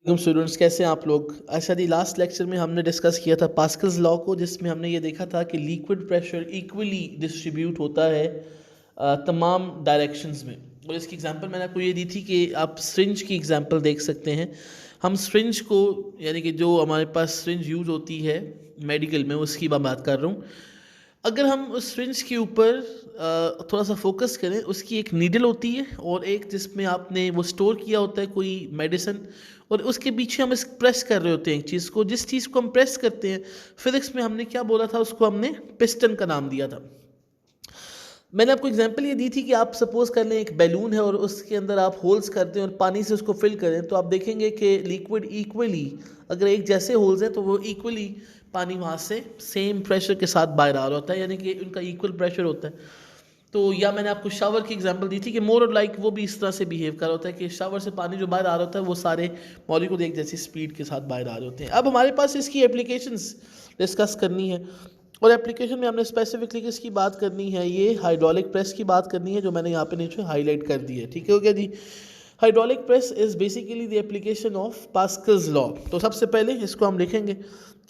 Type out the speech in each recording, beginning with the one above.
Students, कैसे हैं आप लोग। अच्छा जी, लास्ट लेक्चर में हमने डिस्कस किया था पास्कल्स लॉ को, जिसमें हमने ये देखा था कि लिक्विड प्रेशर इक्वली डिस्ट्रीब्यूट होता है तमाम डायरेक्शंस में। और इसकी एग्जांपल मैंने आपको ये दी थी कि आप सिरिंज की एग्जांपल देख सकते हैं। हम सिरिंज को, यानी कि जो हमारे पास सिरिंज यूज़ होती है मेडिकल में, उसकी मैं बात कर रहा हूँ। अगर हम उस सिरिंज के ऊपर थोड़ा सा फोकस करें, उसकी एक नीडल होती है और एक जिसमें आपने वो स्टोर किया होता है कोई मेडिसिन, और उसके पीछे हम इस प्रेस कर रहे होते हैं एक चीज़ को। जिस चीज़ को हम प्रेस करते हैं, फिजिक्स में हमने क्या बोला था, उसको हमने पिस्टन का नाम दिया था। मैंने आपको एग्जांपल ये दी थी कि आप सपोज कर लें एक बैलून है और उसके अंदर आप होल्स करते हैं और पानी से उसको फिल करें, तो आप देखेंगे कि लिक्विड इक्वली, अगर एक जैसे होल्स हैं तो वो इक्वली पानी वहाँ से सेम प्रेशर के साथ बाहर आ रहा होता है, यानी कि उनका इक्वल प्रेशर होता है। तो या मैंने आपको शावर की एग्जांपल दी थी कि मोर और लाइक वो भी इस तरह से बिहेव कर रहा होता है कि शावर से पानी जो बाहर आ रहा होता है वो सारे मॉलिक्यूल एक जैसी स्पीड के साथ बाहर आ रहे होते हैं। अब हमारे पास इसकी एप्लीकेशंस डिस्कस करनी है, और एप्लीकेशन में हमने स्पेसिफिकली किसकी बात करनी है, ये हाइड्रोलिक प्रेस की बात करनी है, जो मैंने यहाँ पे नीचे हाईलाइट कर दी है। ठीक है, हो गया जी। Hydraulic press is basically the application of Pascal's law. तो सबसे पहले इसको हम लिखेंगे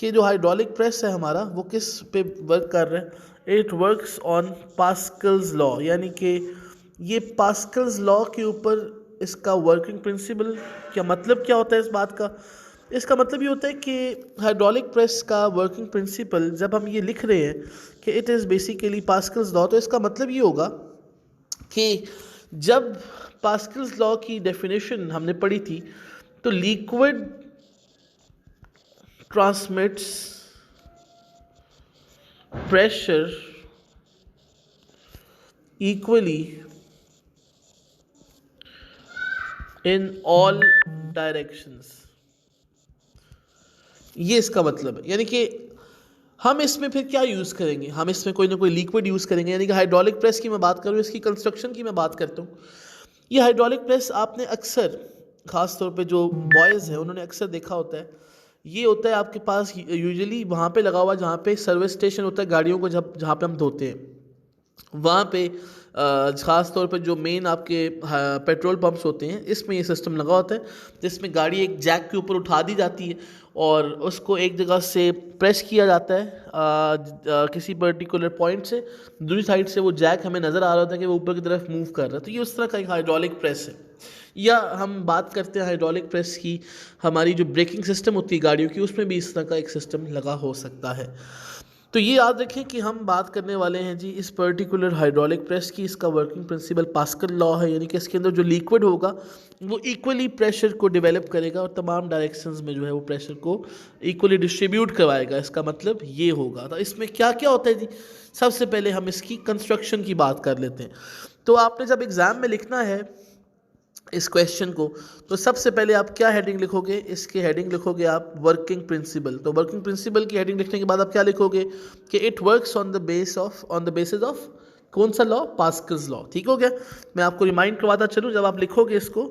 कि जो हाइड्रोलिक प्रेस है हमारा, वो किस पे वर्क कर रहा है। It works on Pascal's law, यानी कि ये पास्कल्स लॉ के ऊपर इसका वर्किंग प्रिंसिपल। क्या मतलब क्या होता है इस बात का? इसका मतलब ये होता है कि हाइड्रोलिक प्रेस का वर्किंग प्रिंसिपल जब हम ये लिख रहे हैं कि it is basically Pascal's law, तो इसका मतलब ये होगा कि जब पास्कल्स लॉ की डेफिनेशन हमने पढ़ी थी, तो liquid transmits pressure equally in all directions. ये इसका मतलब है, यानी कि हम इसमें फिर क्या यूज़ करेंगे, हम इसमें कोई ना कोई लिक्विड यूज़ करेंगे। यानी कि हाइड्रोलिक प्रेस की मैं बात करूँ, इसकी कंस्ट्रक्शन की मैं बात करता हूँ। ये हाइड्रोलिक प्रेस आपने अक्सर, ख़ास तौर पे जो बॉयज़ हैं उन्होंने अक्सर देखा होता है, ये होता है आपके पास यूजुअली वहाँ पे लगा हुआ जहाँ पे सर्विस स्टेशन होता है गाड़ियों को, जब जहाँ पे हम धोते हैं वहाँ पे ख़ास तौर पे जो मेन आपके पेट्रोल पंप्स होते हैं, इसमें ये सिस्टम लगा होता है, जिसमें गाड़ी एक जैक के ऊपर उठा दी जाती है और उसको एक जगह से प्रेस किया जाता है किसी पर्टिकुलर पॉइंट से। दूसरी साइड से वो जैक हमें नज़र आ रहा होता है कि वो ऊपर की तरफ मूव कर रहा है। तो ये उस तरह का एक हाइड्रोलिक प्रेस है। या हम बात करते हैं हाइड्रोलिक प्रेस की, हमारी जो ब्रेकिंग सिस्टम होती है गाड़ियों की, उसमें भी इस तरह का एक सिस्टम लगा हो सकता है। तो ये याद रखें कि हम बात करने वाले हैं जी इस पर्टिकुलर हाइड्रोलिक प्रेस की। इसका वर्किंग प्रिंसिपल पास्कल लॉ है, यानी कि इसके अंदर जो लिक्विड होगा वो इक्वली प्रेशर को डेवलप करेगा और तमाम डायरेक्शंस में जो है वो प्रेशर को इक्वली डिस्ट्रीब्यूट करवाएगा। इसका मतलब ये होगा। तो इसमें क्या क्या होता है जी, सबसे पहले हम इसकी कंस्ट्रक्शन की बात कर लेते हैं। तो आपने जब एग्ज़ाम में लिखना है इस क्वेश्चन को, तो सबसे पहले आप क्या हेडिंग लिखोगे, इसके हेडिंग लिखोगे आप वर्किंग प्रिंसिपल। तो वर्किंग प्रिंसिपल की हेडिंग लिखने के बाद आप क्या लिखोगे कि it works on the basis of कौन सा लॉ, पास्कल्स लॉ। ठीक हो गया। मैं आपको रिमाइंड करवाता चलूँ, जब आप लिखोगे इसको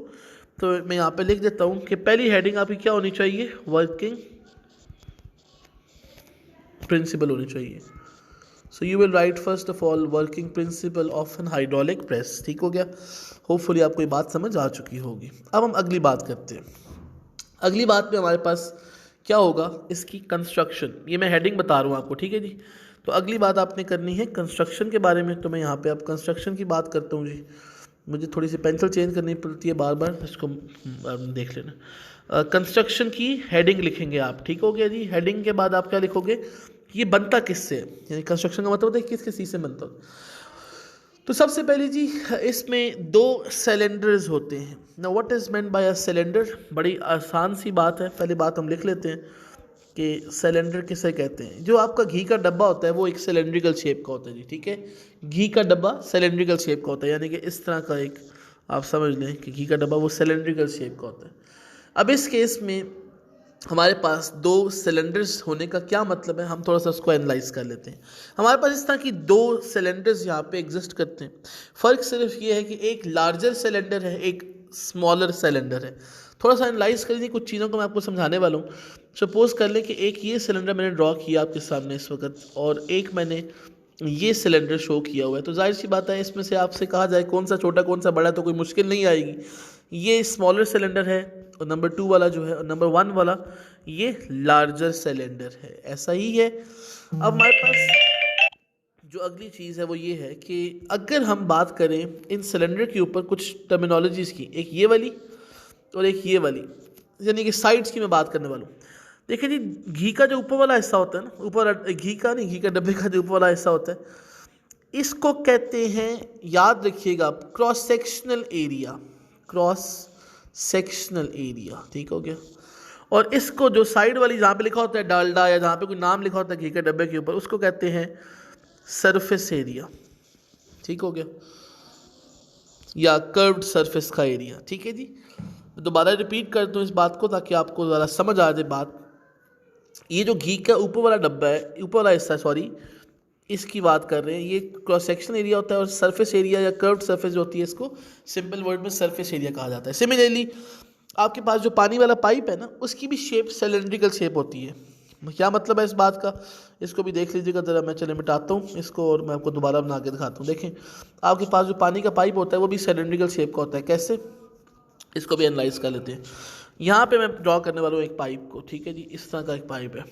तो मैं यहाँ पे लिख देता हूँ कि पहली हेडिंग आपकी क्या होनी चाहिए, वर्किंग प्रिंसिपल होनी चाहिए। So you will write first of all working principle of an hydraulic press. ठीक हो गया। होपफुली आपको ये बात समझ आ चुकी होगी। अब हम अगली बात करते हैं। अगली बात में हमारे पास क्या होगा, इसकी कंस्ट्रक्शन। ये मैं हेडिंग बता रहा हूँ आपको, ठीक है जी। तो अगली बात आपने करनी है कंस्ट्रक्शन के बारे में। तो मैं यहाँ पे अब कंस्ट्रक्शन की बात करता हूँ जी। मुझे थोड़ी सी पेंसिल चेंज करनी पड़ती है बार बार, इसको देख लेना। कंस्ट्रक्शन की हेडिंग लिखेंगे आप। ठीक हो गया जी। हेडिंग के बाद आप क्या लिखोगे, ये बनता किससे है, यानी कंस्ट्रक्शन का मतलब होता है किस किस चीज़ से बनता है। तो सबसे पहले जी इसमें दो सिलेंडर्स होते हैं ना। What is meant by a cylinder, बड़ी आसान सी बात है। पहले बात हम लिख लेते हैं कि सिलेंडर किसे कहते हैं। जो आपका घी का डब्बा होता है वो एक सिलेंड्रिकल शेप का होता है जी। ठीक है, घी का डब्बा सिलेंड्रिकल शेप का होता है, यानी कि इस तरह का एक, आप समझ लें कि घी का डब्बा वो सिलेंड्रिकल शेप का होता है। अब इस केस में हमारे पास दो सिलेंडर्स होने का क्या मतलब है, हम थोड़ा सा उसको एनालाइज कर लेते हैं। हमारे पास इस तरह की दो सिलेंडर्स यहाँ पे एग्जिस्ट करते हैं। फ़र्क सिर्फ ये है कि एक लार्जर सिलेंडर है, एक स्मॉलर सिलेंडर है। थोड़ा सा एनालाइज कर लीजिए, कुछ चीज़ों को मैं आपको समझाने वाला हूँ। सपोज़ कर लें कि एक ये सिलेंडर मैंने ड्रॉ किया आपके सामने इस वक्त, और एक मैंने ये सिलेंडर शो किया हुआ है। तो जाहिर सी बात है, इसमें से आपसे कहा जाए कौन सा छोटा कौन सा बड़ा, तो कोई मुश्किल नहीं आएगी। ये स्मॉलर सिलेंडर है, और नंबर 2 वाला जो है, और नंबर 1 वाला ये लार्जर सिलेंडर है। ऐसा ही है। अब हमारे पास जो अगली चीज़ है वो ये है कि अगर हम बात करें इन सिलेंडर के ऊपर कुछ टर्मिनोलॉजीज़ की, एक ये वाली और एक ये वाली, यानी कि साइड्स की मैं बात करने वाला हूँ। देखिए जी, घी का जो ऊपर वाला हिस्सा होता है ना, ऊपर घी का नहीं, घी का डब्बे का जो ऊपर वाला हिस्सा होता है, इसको कहते हैं, याद रखिएगा, cross sectional area. Cross sectional area, ठीक हो गया। और इसको जो साइड वाली जहाँ पे लिखा होता है डालडा, या जहाँ पे कोई नाम लिखा होता है घी के डब्बे के ऊपर, उसको कहते हैं सरफेस एरिया, ठीक हो गया, या कर्व्ड सरफेस का एरिया, ठीक है जी। दोबारा रिपीट करता हूँ इस बात को ताकि आपको ज़रा समझ आ जाए बात। ये जो घी का ऊपर वाला डब्बा है, ऊपर वाला हिस्सा, सॉरी, इसकी बात कर रहे हैं, ये क्रॉस सेक्शन एरिया होता है। और सरफेस एरिया या कर्व्ड सरफेस जो होती है, इसको सिंपल वर्ड में सरफेस एरिया कहा जाता है। सिमिलरली आपके पास जो पानी वाला पाइप है ना, उसकी भी शेप सिलेंड्रिकल शेप होती है। क्या मतलब है इस बात का, इसको भी देख लीजिएगा ज़रा। मैं चले मिटाता हूँ इसको और मैं आपको दोबारा बना के दिखाता हूँ। देखें, आपके पास जो पानी का पाइप होता है वो भी सिलेंड्रिकल शेप का होता है। कैसे, इसको भी एनालाइज कर लेते हैं। यहाँ पे मैं ड्रॉ करने वाला हूँ एक पाइप को, ठीक है जी, इस तरह का एक पाइप है,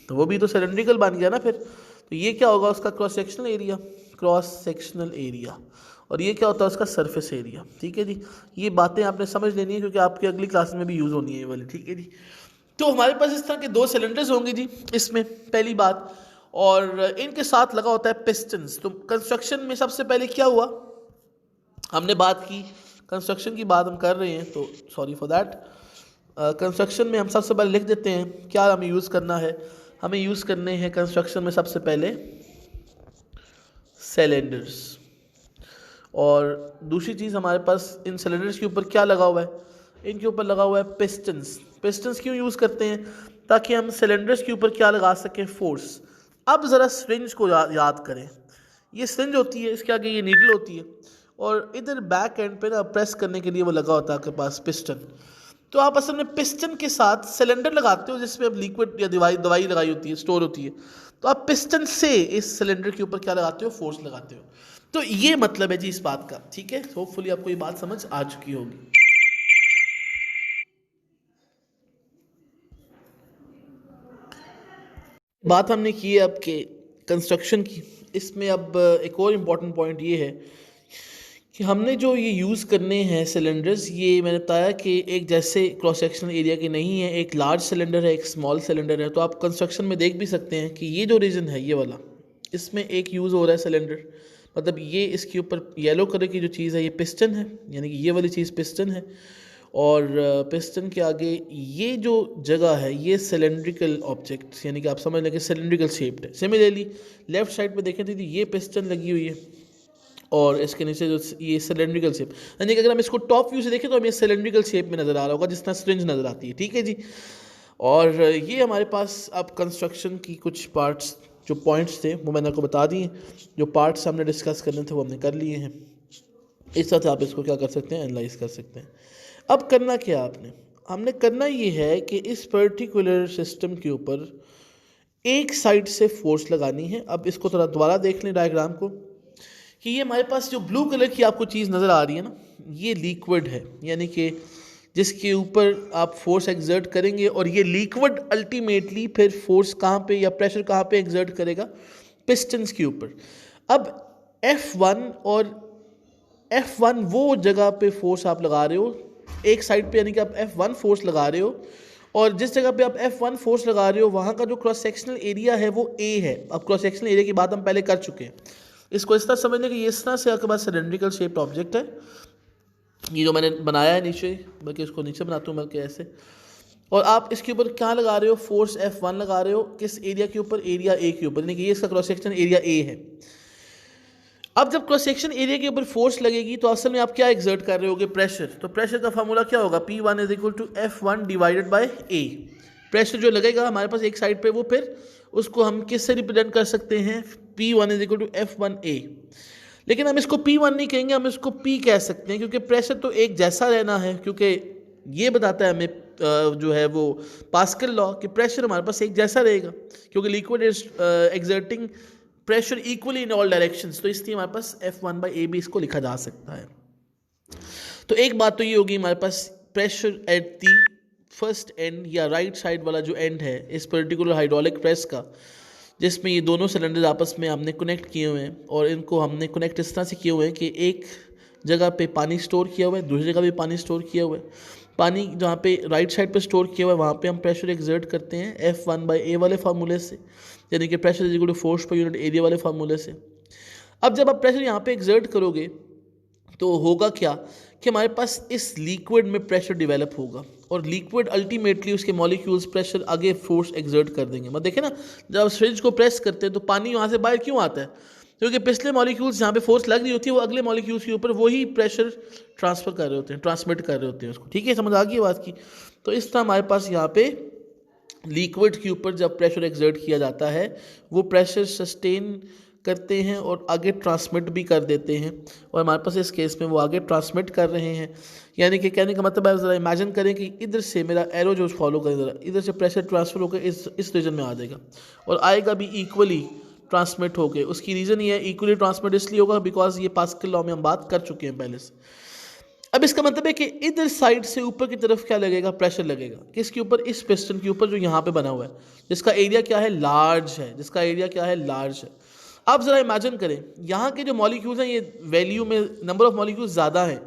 तो वो भी तो सिलेंड्रिकल बन गया ना फिर। तो ये क्या होगा, उसका cross sectional area, cross sectional area. और ये क्या होता है, उसका सरफेस एरिया, ठीक है जी। ये बातें आपने समझ लेनी है क्योंकि आपकी अगली क्लास में भी यूज़ होनी है ये वाली, ठीक है जी। तो हमारे पास इस तरह के 2 सिलेंडर्स होंगे जी इसमें, पहली बात। और इनके साथ लगा होता है पिस्टन्स। तो कंस्ट्रक्शन में सबसे पहले क्या हुआ, हमने बात की, कंस्ट्रक्शन की बात हम कर रहे हैं, तो सॉरी फॉर दैट। कंस्ट्रक्शन में हम सबसे पहले लिख देते हैं क्या हमें यूज़ करना है। हमें यूज़ करने हैं कंस्ट्रक्शन में सबसे पहले सिलेंडर्स। और दूसरी चीज़, हमारे पास इन सिलेंडर्स के ऊपर क्या लगा हुआ है, इनके ऊपर लगा हुआ है पिस्टन्स। पिस्टन्स क्यों यूज़ करते हैं, ताकि हम सिलेंडर्स के ऊपर क्या लगा सकें, फोर्स। अब ज़रा सिरिंज को याद करें। ये सिरिंज होती है, इसके आगे ये नीडल होती है, और इधर बैक एंड पे ना प्रेस करने के लिए वो लगा होता है आपके पास पिस्टन। तो आप असल में पिस्टन के साथ सिलेंडर लगाते हो जिसमें अब लिक्विड या दवाई लगाई होती है, स्टोर होती है। तो आप पिस्टन से इस सिलेंडर के ऊपर क्या लगाते हो, फोर्स लगाते हो। तो ये मतलब है जी इस बात का, ठीक है। होपफुली आपको ये बात समझ आ चुकी होगी। बात हमने की है अब के कंस्ट्रक्शन की। इसमें अब एक और इम्पॉर्टेंट पॉइंट ये है कि हमने जो ये यूज़ करने हैं सिलेंडर्स, ये मैंने बताया कि एक जैसे क्रॉस सेक्शनल एरिया के नहीं है, एक लार्ज सिलेंडर है, एक स्मॉल सिलेंडर है। तो आप कंस्ट्रक्शन में देख भी सकते हैं कि ये जो रीजन है, ये वाला, इसमें एक यूज़ हो रहा है सिलेंडर, मतलब ये इसके ऊपर येलो कलर की जो चीज़ है ये पिस्टन है, यानी कि ये वाली चीज़ पिस्टन है। और पिस्टन के आगे ये जो जगह है ये सिलेंड्रिकल ऑब्जेक्ट, यानी कि आप समझ लें कि सिलेंड्रिकल शेप्ड है। सिमिलरली लेफ्ट साइड पे देखें तो ये पिस्टन लगी हुई है और इसके नीचे जो ये सिलेंड्रिकल शेप, यानी कि अगर हम इसको टॉप व्यू से देखें तो हमें सिलेंड्रिकल शेप में नज़र आ रहा होगा, जिस तरह सिरिंज नज़र आती है, ठीक है जी। और ये हमारे पास अब कंस्ट्रक्शन की कुछ पार्ट्स, जो पॉइंट्स थे वो मैंने आपको बता दिए। जो पार्ट्स हमने डिस्कस करने थे वो हमने कर लिए हैं। इस तरह से आप इसको क्या कर सकते हैं, एनालाइज कर सकते हैं। अब करना क्या आपने, हमने करना ये है कि इस पर्टिकुलर सिस्टम के ऊपर एक साइड से फोर्स लगानी है। अब इसको थोड़ा दोबारा देख लें डायग्राम को, कि ये हमारे पास जो ब्लू कलर की आपको चीज़ नज़र आ रही है ना, ये लिक्विड है, यानी कि जिसके ऊपर आप फोर्स एक्सर्ट करेंगे, और ये लिक्विड अल्टीमेटली फिर फोर्स कहाँ पे या प्रेशर कहाँ पे एक्सर्ट करेगा, पिस्टन्स के ऊपर। अब F1 और F1 वो जगह पे फोर्स आप लगा रहे हो एक साइड पे, यानी कि आप F1 फोर्स लगा रहे हो, और जिस जगह पे आप F1 फोर्स लगा रहे हो वहाँ का जो क्रॉस सेक्शनल एरिया है वो A है। अब क्रॉस सेक्शनल एरिया की बात हम पहले कर चुके हैं। इसको इस तरह समझ लें कि इस तरह से आपके पास सिलेंड्रिकल शेप्ड ऑब्जेक्ट है, ये जो मैंने बनाया है नीचे, बल्कि इसको नीचे बनाता हूँ बल्कि ऐसे, और आप इसके ऊपर क्या लगा रहे हो, फोर्स F1 लगा रहे हो, किस एरिया के ऊपर, एरिया A के ऊपर, यानी कि ये इसका क्रॉस सेक्शन एरिया A है। अब जब क्रॉस सेक्शन एरिया के ऊपर फोर्स लगेगी तो असल में आप क्या एक्सर्ट कर रहे होगे, प्रेशर। तो प्रेशर का फार्मूला क्या होगा, P1 is equal to F1 divided by A। Pressure जो लगेगा हमारे पास एक साइड पे, वो फिर उसको हम किससे रिप्रेजेंट कर सकते हैं, P1 is equal to F1A। लेकिन हम इसको P1 नहीं कहेंगे, हम इसको P कह सकते हैं, क्योंकि प्रेशर तो एक जैसा रहना है, क्योंकि ये बताता है हमें जो है वो पास्कल लॉ कि प्रेशर हमारे पास एक जैसा रहेगा, क्योंकि liquid is exerting pressure equally in all directions. तो इसलिए हमारे पास F1 बाई A भी इसको लिखा जा सकता है। तो एक बात तो ये होगी, हमारे पास pressure at the first end या राइट साइड वाला जो एंड है इस पर्टिकुलर हाइड्रोलिक प्रेस का, जिसमें ये दोनों सिलेंडर्स आपस में हमने कनेक्ट किए हुए हैं, और इनको हमने कनेक्ट इस तरह से किए हुए हैं कि एक जगह पे पानी स्टोर किया हुआ है, दूसरी जगह भी पानी स्टोर किया हुआ है। पानी जहाँ पे राइट साइड पे स्टोर किया हुआ है वहाँ पे हम प्रेशर एक्सर्ट करते हैं F1/A वाले फार्मूले से, यानी कि pressure is equal to force per unit area वाले फार्मूले से। अब जब आप प्रेशर यहाँ पे एक्सर्ट करोगे तो होगा क्या कि हमारे पास इस लिक्विड में प्रेशर डेवलप होगा, और लिक्विड अल्टीमेटली उसके मॉलिक्यूल्स प्रेशर आगे फोर्स एक्सर्ट कर देंगे। मतलब देखें ना, जब आप फ्रिज को प्रेस करते हैं तो पानी वहाँ से बाहर क्यों आता है? क्योंकि पिछले मॉलिक्यूल्स जहाँ पे फोर्स लग रही होती है वो अगले मॉलिक्यूल्स के ऊपर वही प्रेशर ट्रांसफर कर रहे होते हैं, ट्रांसमिट कर रहे होते हैं उसको। ठीक है, समझ आ गई बात की? तो इस तरह हमारे पास यहाँ पे लिक्विड के ऊपर जब प्रेशर एक्सर्ट किया जाता है वो प्रेशर सस्टेन करते हैं और आगे ट्रांसमिट भी कर देते हैं, और हमारे पास इस केस में वो आगे ट्रांसमिट कर रहे हैं। यानी कि कहने का मतलब है, ज़रा इमेजिन करें कि इधर से मेरा एरो जो फॉलो करें, ज़रा इधर से प्रेशर ट्रांसफर होकर इस रीजन में आ जाएगा और आएगा भी इक्वली ट्रांसमिट होकर। उसकी रीज़न ये है, इक्वली ट्रांसमिट इसलिए होगा बिकॉज ये पास्कल लॉ में हम बात कर चुके हैं पहले से। अब इसका मतलब है कि इधर साइड से ऊपर की तरफ क्या लगेगा? प्रेशर लगेगा। किसके ऊपर? इस पिस्टन के ऊपर जो यहाँ पे बना हुआ है, जिसका एरिया क्या है? लार्ज है। जिसका एरिया क्या है? लार्ज है। अब ज़रा इमेजिन करें, यहाँ के जो मॉलिक्यूल्स हैं ये वैल्यू में नंबर ऑफ मॉलिक्यूल्स ज़्यादा हैं,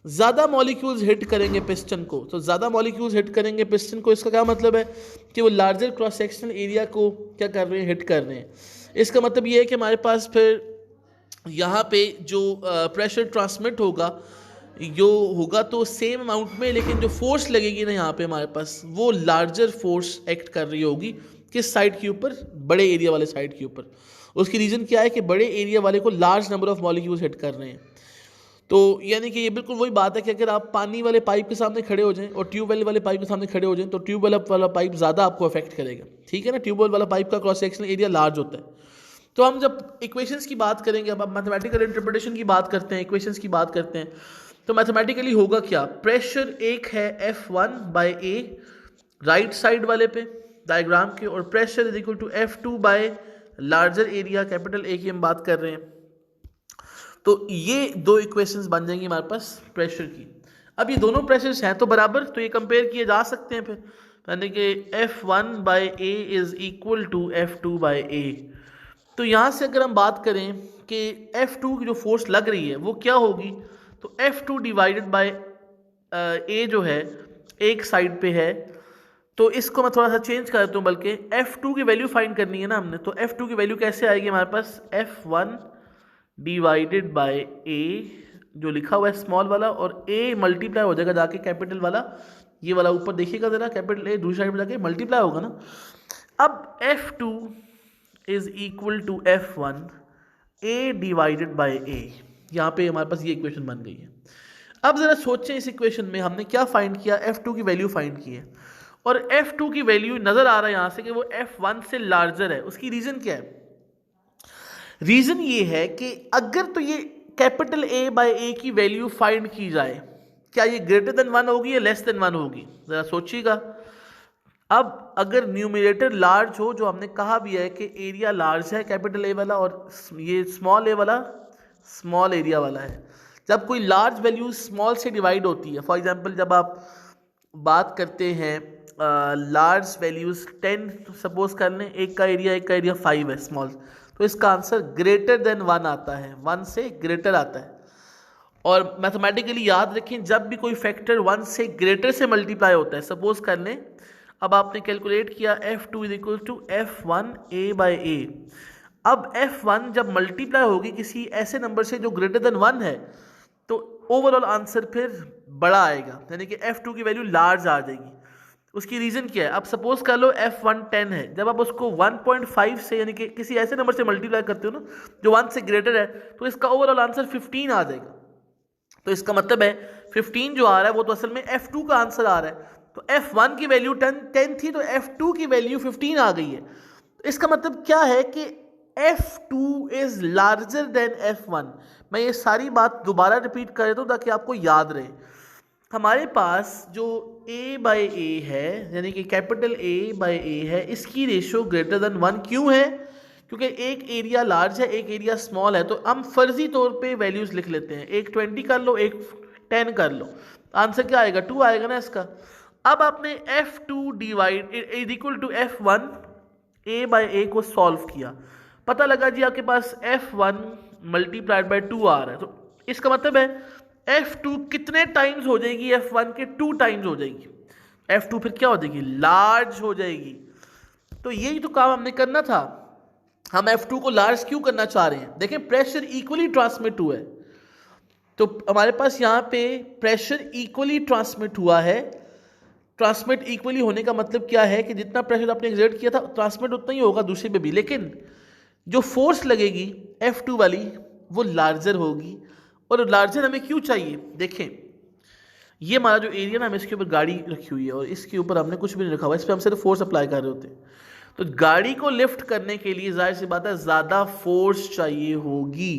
ज़्यादा मॉलिक्यूल्स हिट करेंगे पिस्टन को। तो ज़्यादा मॉलिक्यूल्स हिट करेंगे पिस्टन को, इसका क्या मतलब है कि वो लार्जर क्रॉस सेक्शनल एरिया को क्या कर रहे हैं? हिट कर रहे हैं। इसका मतलब ये है कि हमारे पास फिर यहाँ पे जो प्रेशर ट्रांसमिट होगा जो होगा तो सेम अमाउंट में, लेकिन जो फोर्स लगेगी ना यहाँ पे हमारे पास वो लार्जर फोर्स एक्ट कर रही होगी। किस साइड के ऊपर? बड़े एरिया वाले साइड के ऊपर। उसकी रीज़न क्या है कि बड़े एरिया वाले को large number of molecules hit कर रहे हैं। तो यानी कि ये बिल्कुल वही बात है कि अगर आप पानी वाले पाइप के सामने खड़े हो जाएं और ट्यूबवेल वाले पाइप के सामने खड़े हो जाएं तो ट्यूबवेल वाला पाइप ज़्यादा आपको अफेक्ट करेगा। ठीक है ना, ट्यूबवेल वाला पाइप का क्रॉस सेक्शनल एरिया लार्ज होता है। तो हम जब इक्वेशंस की बात करेंगे, अब आप मैथमेटिकल इंटरप्रिटेशन की बात करते हैं, इक्वेशंस की बात करते हैं, तो मैथमेटिकली होगा क्या? प्रेशर एक है F1/A राइट साइड वाले पे डायग्राम के, और pressure is equal to F2 larger area capital A की हम बात कर रहे हैं। तो ये दो इक्वेशंस बन जाएंगी हमारे पास प्रेशर की। अब ये दोनों प्रेशर्स हैं तो बराबर, तो ये कंपेयर किए जा सकते हैं फिर, यानी कि F1/A is equal to F2/A। तो यहाँ से अगर हम बात करें कि F2 की जो फोर्स लग रही है वो क्या होगी, तो F2 डिवाइडेड बाय A जो है एक साइड पे है, तो इसको मैं थोड़ा सा चेंज कर देता हूँ, बल्कि F2 की वैल्यू फाइंड करनी है ना हमने, तो F2 की वैल्यू कैसे आएगी हमारे पास? F1 डिवाइडेड बाय A जो लिखा हुआ है स्मॉल वाला, और A मल्टीप्लाई हो जाएगा जाके कैपिटल वाला, ये वाला ऊपर देखिएगा जरा, कैपिटल A दूसरी साइड में जाके मल्टीप्लाई होगा ना। अब F2 is equal to F1 A divided by A, यहाँ पे हमारे पास ये इक्वेशन बन गई है। अब जरा सोचें, इस इक्वेशन में हमने क्या फाइंड किया? F2 की वैल्यू फाइंड की है, और F2 की वैल्यू नजर आ रहा है यहाँ से कि वो F1 से लार्जर है। उसकी रीजन क्या है? रीजन ये है कि अगर तो ये कैपिटल A/A की वैल्यू फाइंड की जाए, क्या ये ग्रेटर देन 1 होगी या लेस देन 1 होगी? जरा सोचिएगा। अब अगर न्यूमरेटर लार्ज हो, जो हमने कहा भी है कि एरिया लार्ज है कैपिटल A वाला, और ये स्मॉल a वाला स्मॉल एरिया वाला है, जब कोई लार्ज वैल्यू स्मॉल से डिवाइड होती है, फॉर एग्जांपल जब आप बात करते हैं लार्ज वैल्यूज 10 सपोज कर लें, एक का एरिया 5 है स्मॉल, तो इसका आंसर ग्रेटर देन 1 आता है, 1 से ग्रेटर आता है। और मैथमेटिकली याद रखें, जब भी कोई फैक्टर 1 से ग्रेटर से मल्टीप्लाई होता है, सपोज कर लें अब आपने कैलकुलेट किया F2 is equal to F1A/A, अब F1 जब मल्टीप्लाई होगी किसी ऐसे नंबर से जो ग्रेटर देन 1 है, तो ओवरऑल आंसर फिर बड़ा आएगा, यानी कि F2 की वैल्यू लार्ज आ जाएगी। उसकी रीजन क्या है? अब सपोज कर लो F1 10 है, जब आप उसको 1.5 से यानी कि किसी ऐसे नंबर से मल्टीप्लाई करते हो ना जो 1 से ग्रेटर है, तो इसका ओवरऑल आंसर 15 आ जाएगा। तो इसका मतलब है 15 जो आ रहा है वो तो असल में F2 का आंसर आ रहा है। तो F1 की वैल्यू 10 थी, तो F2 की वैल्यू 15 आ गई है। तो इसका मतलब क्या है कि F2 is larger than F1। मैं ये सारी बात दोबारा रिपीट कर देता हूँ ताकि आपको याद रहे। हमारे पास जो A/A है, यानी कि कैपिटल A/A है, इसकी रेशो ग्रेटर देन 1 क्यों है? क्योंकि एक एरिया लार्ज है, एक एरिया स्मॉल है, तो हम फर्जी तौर पे वैल्यूज लिख लेते हैं, एक 20 कर लो, एक 10 कर लो। आंसर क्या आएगा, 2 आएगा ना इसका। अब आपने F2 divide is equal to F1 A/A को सॉल्व किया, पता लगा जी आपके पास F1 मल्टीप्लाइड बाय 2 आ रहा है, तो इसका मतलब है F2 कितने टाइम्स हो जाएगी, F1 के 2 टाइम्स हो जाएगी। F2 फिर क्या हो जाएगी, लार्ज हो जाएगी। तो यही तो काम हमने करना था, हम F2 को लार्ज क्यों करना चाह रहे हैं। देखें प्रेशर इक्वली ट्रांसमिट हुआ है, तो हमारे पास यहाँ पे प्रेशर इक्वली ट्रांसमिट हुआ है। ट्रांसमिट इक्वली होने का मतलब क्या है कि जितना प्रेशर आपने एक्सर्ट किया था ट्रांसमिट उतना ही होगा दूसरे पे भी, लेकिन जो फोर्स लगेगी F2 वाली वो लार्जर होगी। और लार्जर हमें क्यों चाहिए, देखें ये हमारा जो एरिया ना, हमें इसके ऊपर गाड़ी रखी हुई है और इसके ऊपर हमने कुछ भी नहीं रखा हुआ, इस पर हम सिर्फ फोर्स अप्लाई कर रहे होते हैं। तो गाड़ी को लिफ्ट करने के लिए जाहिर सी बात है ज़्यादा फोर्स चाहिए होगी।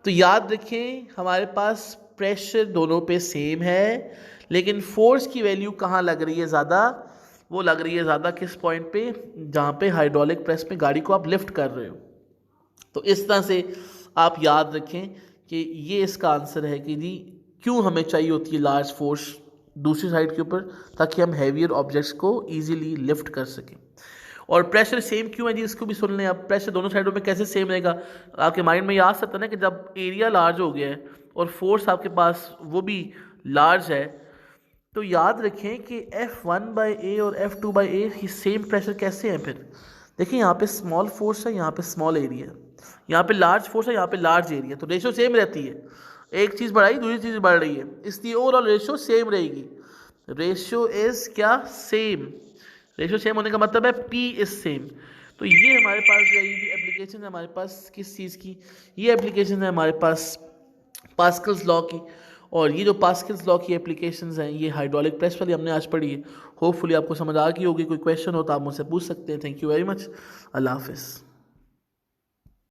तो याद रखें हमारे पास प्रेशर दोनों पे सेम है, लेकिन फोर्स की वैल्यू कहाँ लग रही है ज़्यादा, वो लग रही है ज़्यादा किस पॉइंट पे, जहाँ पे हाइड्रोलिक प्रेस में गाड़ी को आप लिफ्ट कर रहे हो। तो इस तरह से आप याद रखें कि ये इसका आंसर है कि जी क्यों हमें चाहिए होती है लार्ज फोर्स दूसरी साइड के ऊपर, ताकि हम हैवियर ऑब्जेक्ट्स को ईजिली लिफ्ट कर सकें। और प्रेशर सेम क्यों है जी, इसको भी सुन लें आप। प्रेशर दोनों साइडों में कैसे सेम रहेगा, आपके माइंड में ये आ सकता है ना कि जब एरिया लार्ज हो गया है और फोर्स आपके पास वो भी लार्ज है, तो याद रखें कि F1/A और F2/A सेम प्रेशर कैसे हैं फिर। देखिए यहाँ पे स्मॉल फोर्स है, यहाँ पे स्मॉल एरिया है, यहाँ पे लार्ज फोर्स है, यहाँ पे लार्ज एरिया, तो रेशो सेम रहती है। एक चीज़ बढ़ाई दूसरी चीज़ बढ़ रही है, इसलिए ओवरऑल रेशो सेम रहेगी। रेशो इज क्या, सेम। रेशो सेम होने का मतलब है P इज सेम। तो ये हमारे पास जो है एप्लीकेशन है हमारे पास किस चीज़ की, ये एप्लीकेशन है हमारे पास पास्कल्स लॉ की। और ये जो पास्कल्स लॉ की एप्लीकेशंस हैं ये हाइड्रोलिक प्रेस वाली हमने आज पढ़ी है। होपफुली आपको समझ आ गई होगी, कोई क्वेश्चन हो तो आप मुझसे पूछ सकते हैं। थैंक यू वेरी मच, अल्लाह हाफिज़।